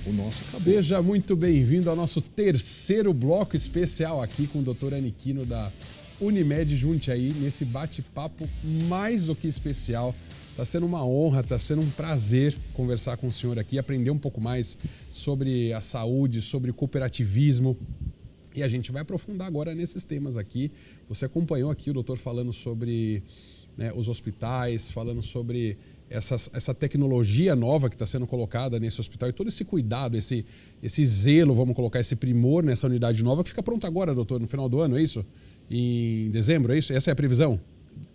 o nosso acabou. Seja muito bem-vindo ao nosso terceiro bloco especial aqui com o Dr. Aniquino da Unimed Jundiaí, nesse bate-papo mais do que especial. Está sendo uma honra, está sendo um prazer conversar com o senhor aqui, aprender um pouco mais sobre a saúde, sobre o cooperativismo. E a gente vai aprofundar agora nesses temas aqui. Você acompanhou aqui o doutor falando sobre os hospitais, falando sobre essa tecnologia nova que está sendo colocada nesse hospital e todo esse cuidado, esse zelo, vamos colocar, esse primor nessa unidade nova que fica pronta agora, doutor, no final do ano, é isso? Em dezembro, é isso? Essa é a previsão?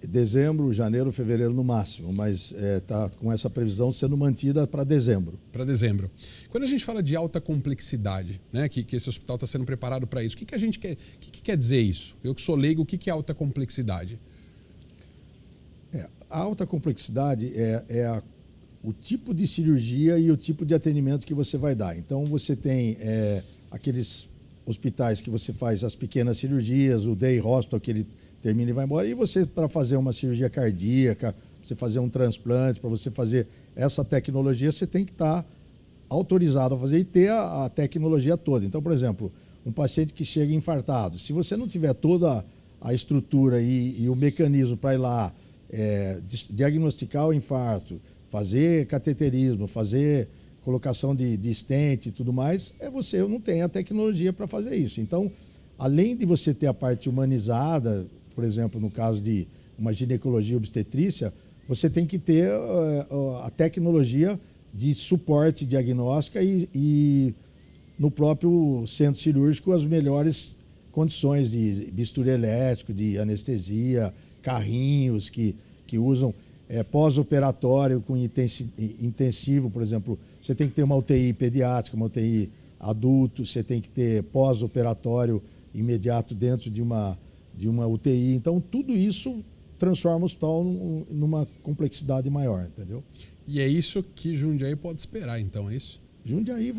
Dezembro, janeiro, fevereiro no máximo, mas está com essa previsão sendo mantida para dezembro. Para dezembro. Quando a gente fala de alta complexidade, né, que esse hospital está sendo preparado para isso, o que a gente quer? O que quer dizer isso? Eu que sou leigo, o que é alta complexidade? A alta complexidade é o tipo de cirurgia e o tipo de atendimento que você vai dar. Então, você tem aqueles hospitais que você faz as pequenas cirurgias, o day hospital que ele termina e vai embora, e você, para fazer uma cirurgia cardíaca, você fazer um transplante, para você fazer essa tecnologia, você tem que estar autorizado a fazer e ter a tecnologia toda. Então, por exemplo, um paciente que chega infartado, se você não tiver toda a estrutura e o mecanismo para ir lá, diagnosticar o infarto, fazer cateterismo, fazer colocação de stent e tudo mais, você não tem a tecnologia para fazer isso. Então, além de você ter a parte humanizada, por exemplo, no caso de uma ginecologia obstetrícia, você tem que ter a tecnologia de suporte diagnóstica e no próprio centro cirúrgico as melhores condições de bisturi elétrico, de anestesia, carrinhos que usam pós-operatório com intensivo, por exemplo, você tem que ter uma UTI pediátrica, uma UTI adulto, você tem que ter pós-operatório imediato dentro de uma UTI. Então, tudo isso transforma o hospital numa complexidade maior, entendeu? E é isso que Jundiaí pode esperar, então, é isso? Jundiaí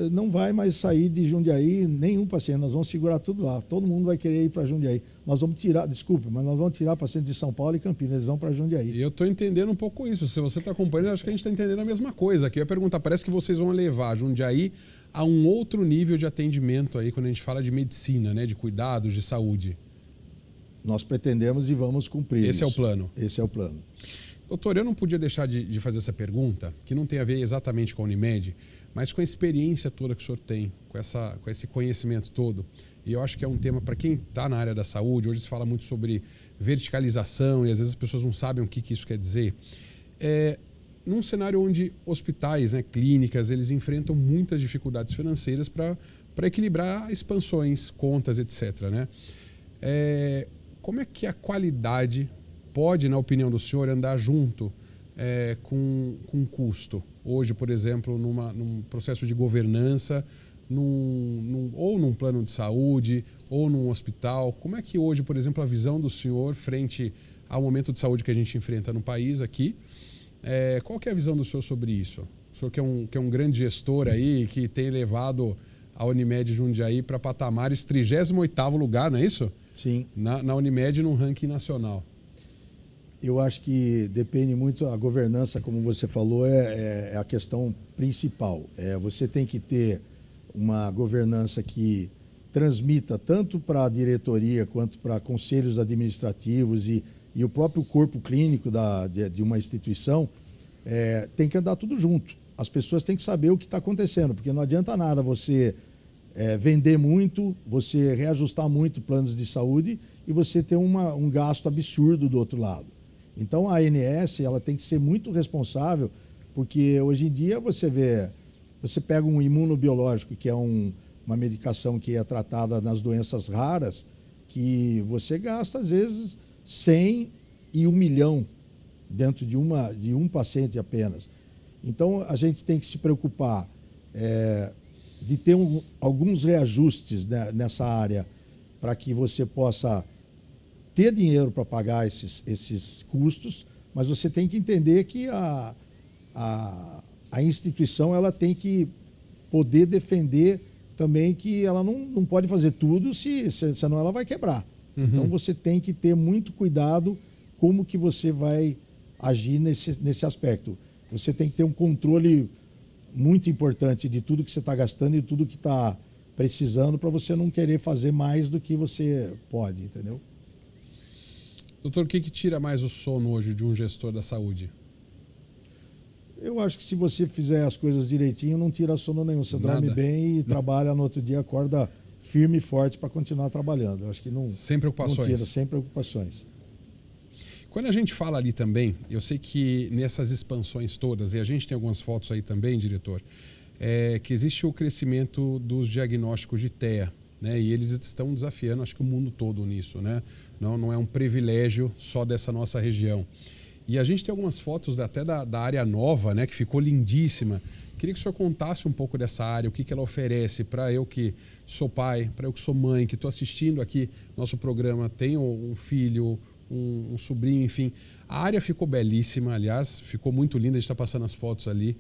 não vai mais sair de Jundiaí nenhum paciente, nós vamos segurar tudo lá. Todo mundo vai querer ir para Jundiaí. Nós vamos tirar, desculpe, mas nós vamos tirar pacientes de São Paulo e Campinas, eles vão para Jundiaí. E eu estou entendendo um pouco isso. Se você está acompanhando, eu acho que a gente está entendendo a mesma coisa. Aqui eu ia perguntar, parece que vocês vão levar Jundiaí a um outro nível de atendimento aí, quando a gente fala de medicina, né, de cuidados, de saúde. Nós pretendemos e vamos cumprir. Esse é o plano? Esse é o plano. Doutor, eu não podia deixar de fazer essa pergunta, que não tem a ver exatamente com a Unimed, mas com a experiência toda que o senhor tem, com esse conhecimento todo. E eu acho que é um tema para quem está na área da saúde. Hoje se fala muito sobre verticalização e às vezes as pessoas não sabem o que isso quer dizer. Num cenário onde hospitais, né, clínicas, eles enfrentam muitas dificuldades financeiras para equilibrar expansões, contas, etc., né? Como é que a qualidade pode, na opinião do senhor, andar junto com custo? Hoje, por exemplo, num processo de governança, ou num plano de saúde, ou num hospital. Como é que hoje, por exemplo, a visão do senhor frente ao momento de saúde que a gente enfrenta no país aqui, qual que é a visão do senhor sobre isso? O senhor que é um grande gestor aí, que tem levado a Unimed Jundiaí para patamares 38º lugar, não é isso? Sim. Na Unimed, no ranking nacional. Eu acho que depende muito, a governança, como você falou, é a questão principal. Você tem que ter uma governança que transmita tanto para a diretoria quanto para conselhos administrativos e o próprio corpo clínico de uma instituição, tem que andar tudo junto. As pessoas têm que saber o que está acontecendo, porque não adianta nada você vender muito, você reajustar muito planos de saúde e você ter um gasto absurdo do outro lado. Então, a ANS ela tem que ser muito responsável, porque hoje em dia você pega um imunobiológico, que é uma medicação que é tratada nas doenças raras, que você gasta, às vezes, 100 e 1 milhão dentro de um paciente apenas. Então, a gente tem que se preocupar de ter alguns reajustes, né, nessa área, para que você possa ter dinheiro para pagar esses custos, mas você tem que entender que a instituição ela tem que poder defender também que ela não pode fazer tudo, senão ela vai quebrar. Uhum. Então você tem que ter muito cuidado como que você vai agir nesse aspecto. Você tem que ter um controle muito importante de tudo que você está gastando e tudo que está precisando para você não querer fazer mais do que você pode, entendeu? Doutor, o que tira mais o sono hoje de um gestor da saúde? Eu acho que se você fizer as coisas direitinho, não tira sono nenhum. Você Nada. dorme bem e trabalha no outro dia, acorda firme e forte para continuar trabalhando. Eu acho que não, sem preocupações. Não tira, sem preocupações. Quando a gente fala ali também, eu sei que nessas expansões todas, e a gente tem algumas fotos aí também, diretor, que existe o crescimento dos diagnósticos de TEA, né? E eles estão desafiando, acho que o mundo todo nisso, né? Não é um privilégio só dessa nossa região. E a gente tem algumas fotos até da área nova, né? Que ficou lindíssima. Queria que o senhor contasse um pouco dessa área, o que ela oferece para eu que sou pai, para eu que sou mãe, que estou assistindo aqui nosso programa, tenho um filho, um sobrinho, enfim. A área ficou belíssima, aliás, ficou muito linda, a gente está passando as fotos ali.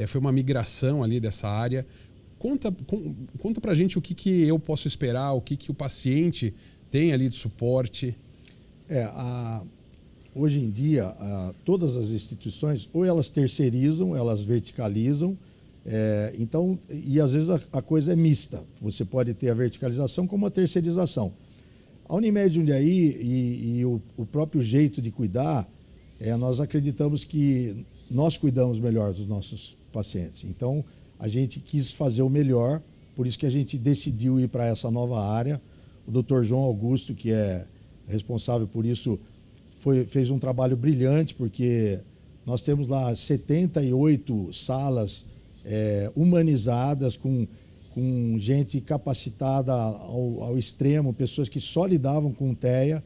Foi uma migração ali dessa área. Conta pra gente o que eu posso esperar, o que o paciente tem ali de suporte. Hoje em dia, todas as instituições, ou elas terceirizam, elas verticalizam, então, e às vezes a coisa é mista. Você pode ter a verticalização como a terceirização. A Unimed Jundiaí e o próprio jeito de cuidar, nós acreditamos que nós cuidamos melhor dos nossos pacientes. Então, a gente quis fazer o melhor, por isso que a gente decidiu ir para essa nova área. O Dr. João Augusto, que é responsável por isso, fez um trabalho brilhante, porque nós temos lá 78 salas humanizadas, com gente capacitada ao extremo, pessoas que só lidavam com TEA.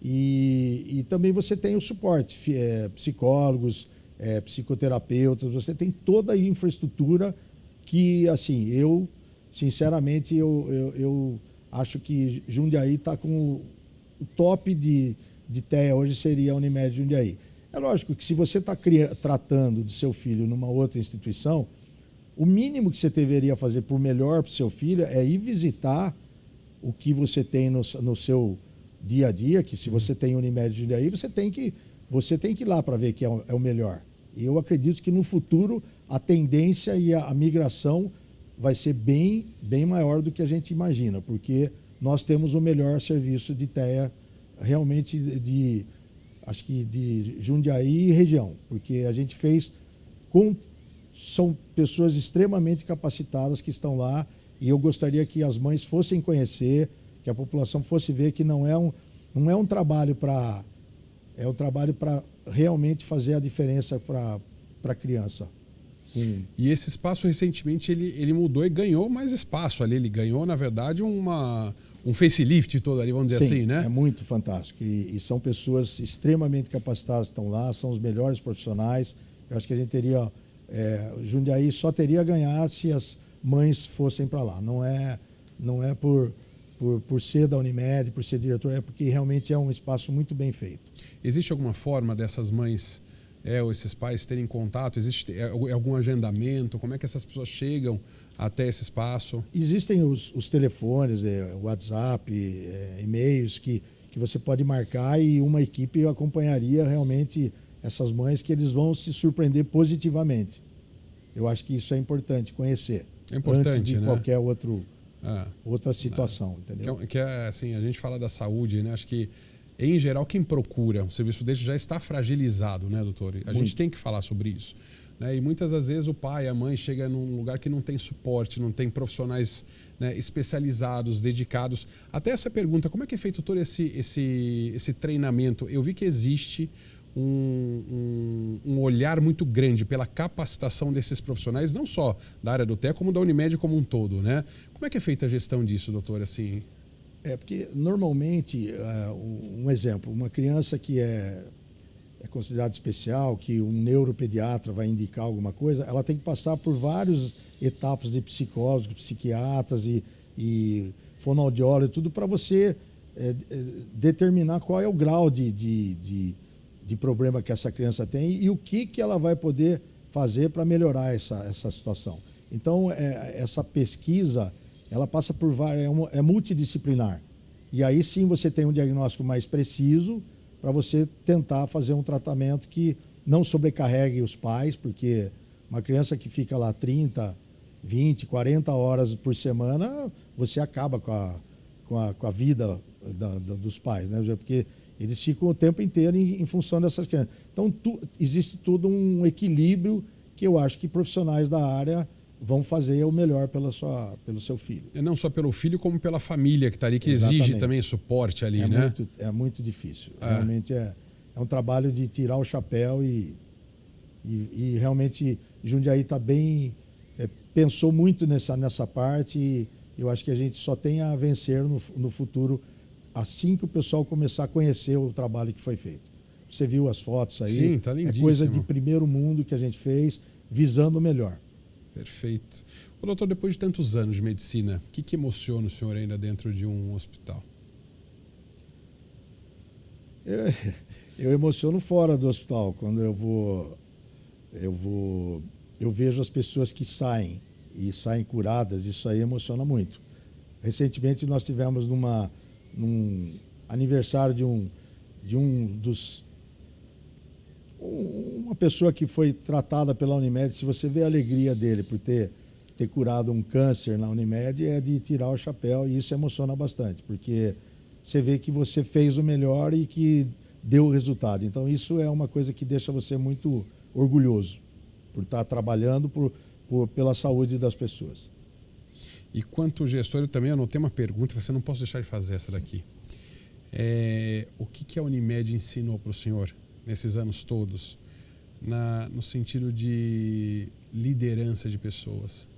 E também você tem o suporte, psicólogos, psicoterapeutas, você tem toda a infraestrutura que, assim, sinceramente, eu acho que Jundiaí está com o top de TEA hoje seria a Unimed Jundiaí. É lógico que se você está tratando do seu filho numa outra instituição, o mínimo que você deveria fazer por melhor para o seu filho é ir visitar o que você tem no seu dia a dia, que se você tem Unimed Jundiaí, você tem que ir lá para ver que é o melhor. E eu acredito que no futuro a tendência e a migração vai ser bem maior do que a gente imagina, porque nós temos o melhor serviço de TEA realmente acho que de Jundiaí e região, porque a gente fez são pessoas extremamente capacitadas que estão lá, e eu gostaria que as mães fossem conhecer, que a população fosse ver que não é um trabalho para... É um trabalho para realmente fazer a diferença para a criança. E esse espaço, recentemente, ele mudou e ganhou mais espaço ali. Ele ganhou, na verdade, um facelift todo ali, vamos dizer assim, né? É muito fantástico. E são pessoas extremamente capacitadas que estão lá, são os melhores profissionais. Eu acho que a gente teria... Jundiaí só teria a ganhar se as mães fossem para lá. Não é por ser da Unimed, por ser diretor, é porque realmente é um espaço muito bem feito. Existe alguma forma dessas mães ou esses pais terem contato? Existe algum agendamento? Como é que essas pessoas chegam até esse espaço? Existem os telefones, WhatsApp, e-mails que você pode marcar, e uma equipe acompanharia realmente essas mães, que eles vão se surpreender positivamente. Eu acho que isso é importante conhecer. É importante, antes de né? Qualquer outra situação, entendeu? Assim, a gente fala da saúde, né? Acho que, em geral, quem procura um serviço desse já está fragilizado, né, doutor? A gente tem que falar sobre isso, né? E muitas das vezes o pai, a mãe chega num lugar que não tem suporte, não tem profissionais, né, especializados, dedicados. Até essa pergunta, como é que é feito todo esse treinamento? Eu vi que existe um olhar muito grande pela capacitação desses profissionais, não só da área do TEA, como da Unimed como um todo, né? Como é que é feita a gestão disso, doutor? Assim... Porque normalmente, um exemplo, uma criança que é considerada especial, que um neuropediatra vai indicar alguma coisa, ela tem que passar por várias etapas de psicólogos, psiquiatras e fonoaudiólogos, tudo para você determinar qual é o grau de problema que essa criança tem e o que ela vai poder fazer para melhorar essa situação. Então, essa pesquisa, ela passa por várias, é multidisciplinar. E aí sim você tem um diagnóstico mais preciso para você tentar fazer um tratamento que não sobrecarregue os pais, porque Uma criança que fica lá 30, 20, 40 horas por semana, você acaba com a vida dos pais, né? Porque eles ficam o tempo inteiro em função dessas crianças. Então, existe todo um equilíbrio que eu acho que profissionais da área vão fazer o melhor pelo seu filho. E não só pelo filho, como pela família que está ali, que Exatamente. exige também suporte ali, né? É muito difícil. Realmente é um trabalho de tirar o chapéu e realmente Jundiaí está bem... pensou muito nessa parte e eu acho que a gente só tem a vencer no futuro assim que o pessoal começar a conhecer o trabalho que foi feito. Você viu as fotos aí? Sim, tá lindíssimo. É coisa de primeiro mundo que a gente fez, visando o melhor. Perfeito. Ô, doutor, depois de tantos anos de medicina, o que emociona o senhor ainda dentro de um hospital? Eu emociono fora do hospital, quando eu vejo as pessoas que saem curadas, isso aí emociona muito. Recentemente nós tivemos num aniversário uma pessoa que foi tratada pela Unimed. Se você vê a alegria dele por ter curado um câncer na Unimed, é de tirar o chapéu, e isso emociona bastante, porque você vê que você fez o melhor e que deu o resultado. Então isso é uma coisa que deixa você muito orgulhoso por estar trabalhando pela saúde das pessoas. E quanto gestor, eu também anotei uma pergunta, você não posso deixar de fazer essa daqui. O que a Unimed ensinou para o senhor nesses anos todos, no sentido de liderança de pessoas?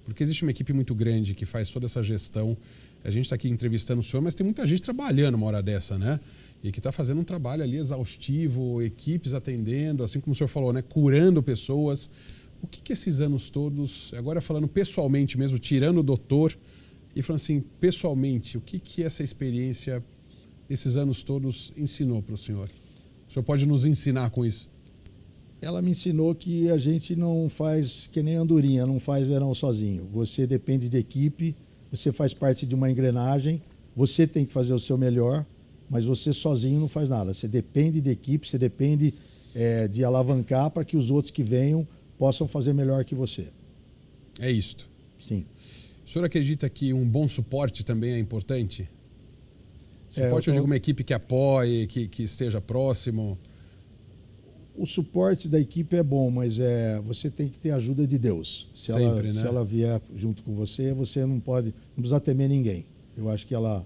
Porque existe uma equipe muito grande que faz toda essa gestão. A gente está aqui entrevistando o senhor, mas tem muita gente trabalhando uma hora dessa, né? E que está fazendo um trabalho ali exaustivo, equipes atendendo, assim como o senhor falou, né? Curando pessoas. O que esses anos todos, agora falando pessoalmente mesmo, tirando o doutor e falando assim, pessoalmente, o que essa experiência, esses anos todos, ensinou para o senhor? O senhor pode nos ensinar com isso? Ela me ensinou que a gente não faz que nem andorinha, não faz verão sozinho. Você depende de equipe, você faz parte de uma engrenagem, você tem que fazer o seu melhor, mas você sozinho não faz nada. Você depende de equipe, você depende de alavancar para que os outros que venham possam fazer melhor que você. É isto? Sim. O senhor acredita que um bom suporte também é importante? Suporte de alguma equipe que apoie, que esteja próximo? O suporte da equipe é bom, mas você tem que ter a ajuda de Deus. Se ela vier junto com você, você não precisa temer ninguém. Eu acho que ela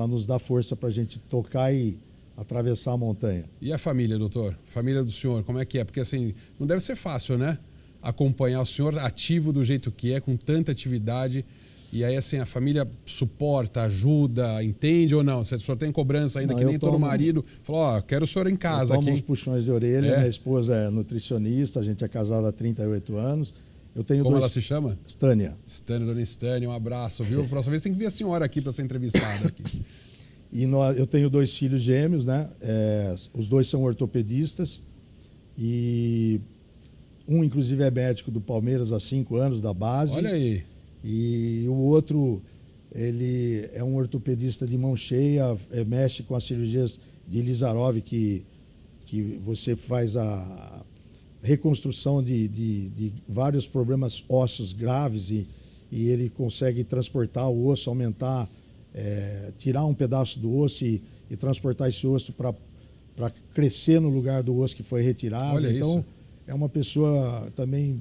nos dá força para a gente tocar e atravessar a montanha. E a família, doutor? Família do senhor, como é que é? Porque assim, não deve ser fácil, né? Acompanhar o senhor ativo do jeito que é, com tanta atividade. E aí, assim, a família suporta, ajuda, entende ou não? Você só tem cobrança ainda, que nem todo marido. Falou, quero o senhor em casa aqui. Uns puxões de orelha. Minha esposa é nutricionista, a gente é casado há 38 anos. Como ela se chama? Stânia. Dona Stânia, um abraço, viu? A próxima vez tem que vir a senhora aqui para ser entrevistada aqui. E eu tenho 2 filhos gêmeos, né? Os 2 são ortopedistas. E um, inclusive, é médico do Palmeiras há 5 anos, da base. Olha aí. E o outro, ele é um ortopedista de mão cheia, mexe com as cirurgias de Lizarov, que você faz a reconstrução de vários problemas ósseos graves e ele consegue transportar o osso, aumentar, tirar um pedaço do osso e transportar esse osso para crescer no lugar do osso que foi retirado. Olha então, isso. É uma pessoa também...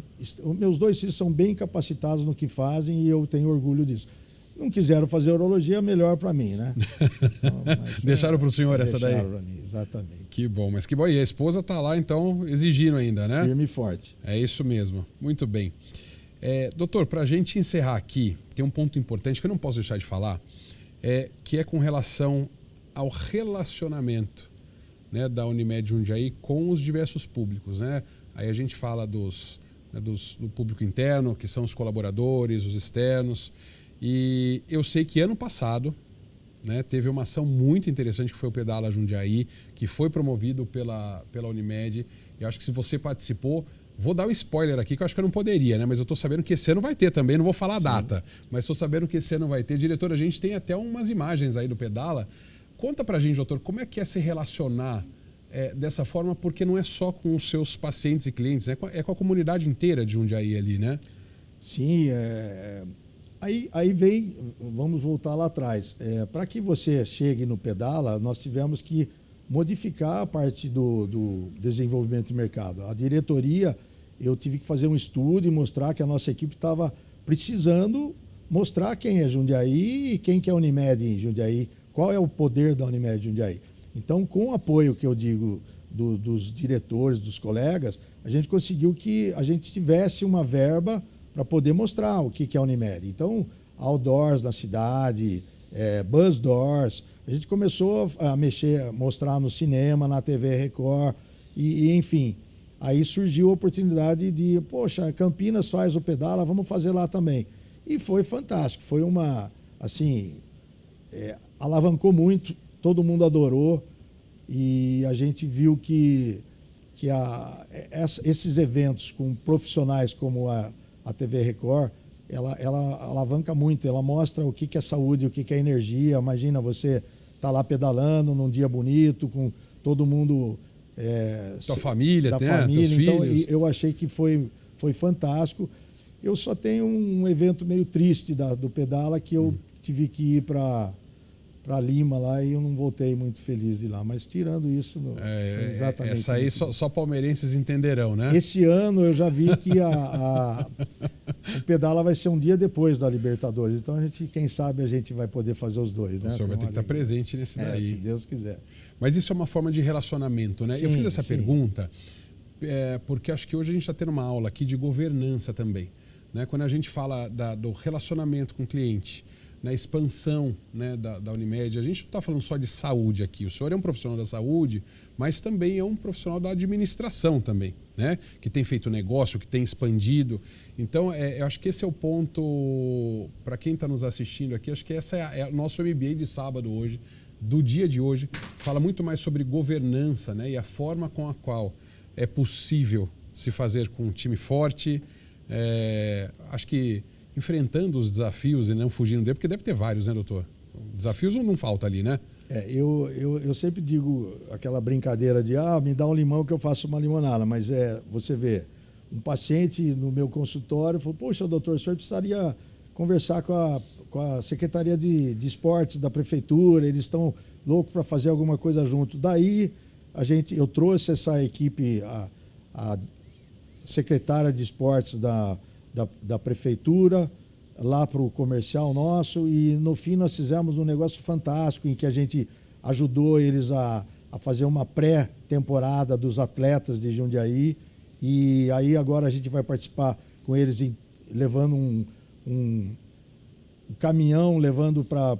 Meus 2 filhos são bem capacitados no que fazem e eu tenho orgulho disso. Não quiseram fazer urologia, melhor para mim, né? Então, deixaram para o senhor essa daí? Deixaram para mim, exatamente. Que bom, mas que bom. E a esposa está lá, então, exigindo ainda, né? Firme e forte. É isso mesmo. Muito bem. Doutor, para a gente encerrar aqui, tem um ponto importante que eu não posso deixar de falar, que é com relação ao relacionamento, né, da Unimed Jundiaí com os diversos públicos, né? Aí a gente fala do público interno, que são os colaboradores, os externos. E eu sei que ano passado, né, teve uma ação muito interessante que foi o Pedala Jundiaí, que foi promovido pela Unimed. Eu acho que se você participou, vou dar um spoiler aqui, que eu acho que eu não poderia, né? Mas eu estou sabendo que esse ano vai ter também, não vou falar a data, mas estou sabendo que esse ano vai ter. Diretor, a gente tem até umas imagens aí do Pedala. Conta pra gente, doutor, como é que é se relacionar dessa forma, porque não é só com os seus pacientes e clientes, é com a comunidade inteira de Jundiaí ali, né? Sim, aí vem, vamos voltar lá atrás. Para que você chegue no Pedala, nós tivemos que modificar a parte do desenvolvimento de mercado. A diretoria, eu tive que fazer um estudo e mostrar que a nossa equipe estava precisando mostrar quem é Jundiaí e quem que é a Unimed em Jundiaí, qual é o poder da Unimed em Jundiaí. Então, com o apoio que eu digo dos diretores, dos colegas, a gente conseguiu que a gente tivesse uma verba para poder mostrar o que é a Unimed. Então, outdoors na cidade, bus doors, a gente começou a mostrar no cinema, na TV Record, e enfim. Aí surgiu a oportunidade de, poxa, Campinas faz o Pedala, vamos fazer lá também. E foi fantástico, foi alavancou muito, todo mundo adorou, e a gente viu que esses eventos com profissionais como a TV Record, ela alavanca muito, ela mostra o que é saúde, o que é energia. Imagina você estar lá pedalando num dia bonito, com todo mundo... Tua família, da teus família. Então, filhos. eu achei que foi fantástico. Eu só tenho um evento meio triste do Pedala, que eu tive que ir para Lima lá e eu não voltei muito feliz de lá. Mas tirando isso, foi exatamente essa aí só palmeirenses entenderão, né? Esse ano eu já vi que o Pedala vai ser um dia depois da Libertadores. Então, quem sabe a gente vai poder fazer os dois. O senhor vai ter que estar presente nesse daí. Se Deus quiser. Mas isso é uma forma de relacionamento, né? Sim, eu fiz essa sim. pergunta porque acho que hoje a gente está tendo uma aula aqui de governança também, né? Quando a gente fala do relacionamento com o cliente, na expansão, né, da Unimed, a gente não está falando só de saúde aqui. O senhor é um profissional da saúde, mas também é um profissional da administração também, né? Que tem feito negócio, que tem expandido. Então, eu acho que esse é o ponto, para quem está nos assistindo aqui, acho que essa é o nosso MBA de sábado hoje, do dia de hoje, fala muito mais sobre governança, né? E a forma com a qual é possível se fazer com um time forte, acho que enfrentando os desafios e não fugindo dele, porque deve ter vários, né, doutor? Desafios não falta ali, né? Eu sempre digo aquela brincadeira de me dá um limão que eu faço uma limonada, mas você vê, um paciente no meu consultório falou, poxa, doutor, o senhor precisaria conversar com a Secretaria de Esportes da Prefeitura, eles estão loucos para fazer alguma coisa junto. Daí, eu trouxe essa equipe, a secretária de Esportes da Prefeitura, lá para o comercial nosso, e no fim nós fizemos um negócio fantástico em que a gente ajudou eles a fazer uma pré-temporada dos atletas de Jundiaí, e aí agora a gente vai participar com eles levando um caminhão, levando para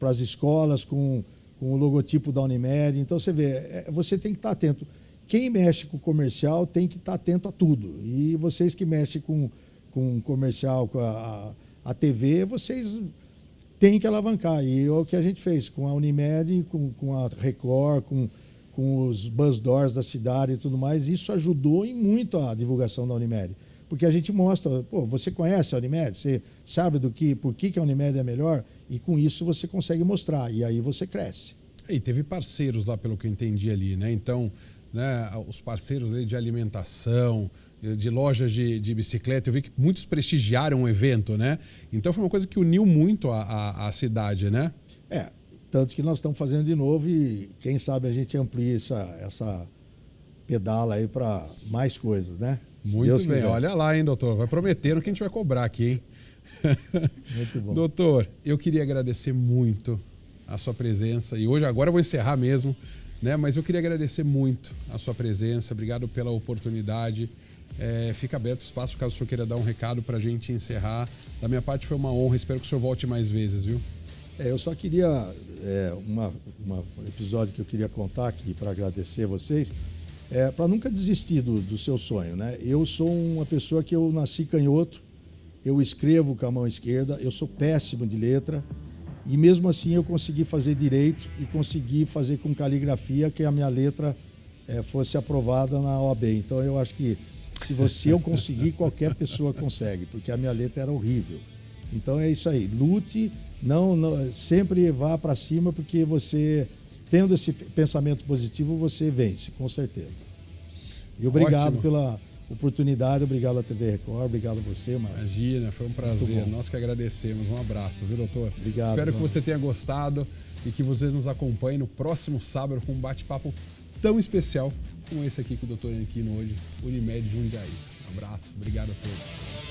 as escolas com o logotipo da Unimed. Então você vê, você tem que estar atento. Quem mexe com o comercial tem que estar atento a tudo, e vocês que mexem com comercial, com a TV, vocês têm que alavancar. E é o que a gente fez com a Unimed, com a Record, com os bus doors da cidade e tudo mais. Isso ajudou em muito a divulgação da Unimed. Porque a gente mostra, você conhece a Unimed, você sabe por que a Unimed é melhor, e com isso você consegue mostrar, e aí você cresce. E teve parceiros lá, pelo que eu entendi ali, né? Então, né, os parceiros ali de alimentação, de lojas de bicicleta, eu vi que muitos prestigiaram o evento, né? Então foi uma coisa que uniu muito a cidade, né? Tanto que nós estamos fazendo de novo e quem sabe a gente amplia essa pedala aí para mais coisas, né? Muito bem, olha lá, hein, doutor? Vai prometendo que a gente vai cobrar aqui, hein? Muito bom. Doutor, eu queria agradecer muito a sua presença, e agora eu vou encerrar mesmo, né? Mas eu queria agradecer muito a sua presença, obrigado pela oportunidade. Fica aberto o espaço caso o senhor queira dar um recado para a gente encerrar. Da minha parte foi uma honra, espero que o senhor volte mais vezes, viu? Eu só queria, um episódio que eu queria contar aqui para agradecer vocês, para nunca desistir do seu sonho, né? Eu sou uma pessoa que eu nasci canhoto, eu escrevo com a mão esquerda, eu sou péssimo de letra, e mesmo assim eu consegui fazer direito e consegui fazer com caligrafia que a minha letra fosse aprovada na OAB. Então eu acho que se eu conseguir, qualquer pessoa consegue, porque a minha letra era horrível. Então é isso aí, lute, não sempre vá para cima, porque você tendo esse pensamento positivo, você vence, com certeza. E obrigado Ótimo. pela oportunidade, obrigado à TV Record, obrigado a você, Mário. Imagina, foi um prazer. Nós que agradecemos. Um abraço, viu, doutor? Obrigado. Espero que mano. você tenha gostado e que você nos acompanhe no próximo sábado com um bate-papo tão especial como esse aqui que o doutor Enquino hoje, Unimed Jundiaí. Um abraço, obrigado a todos.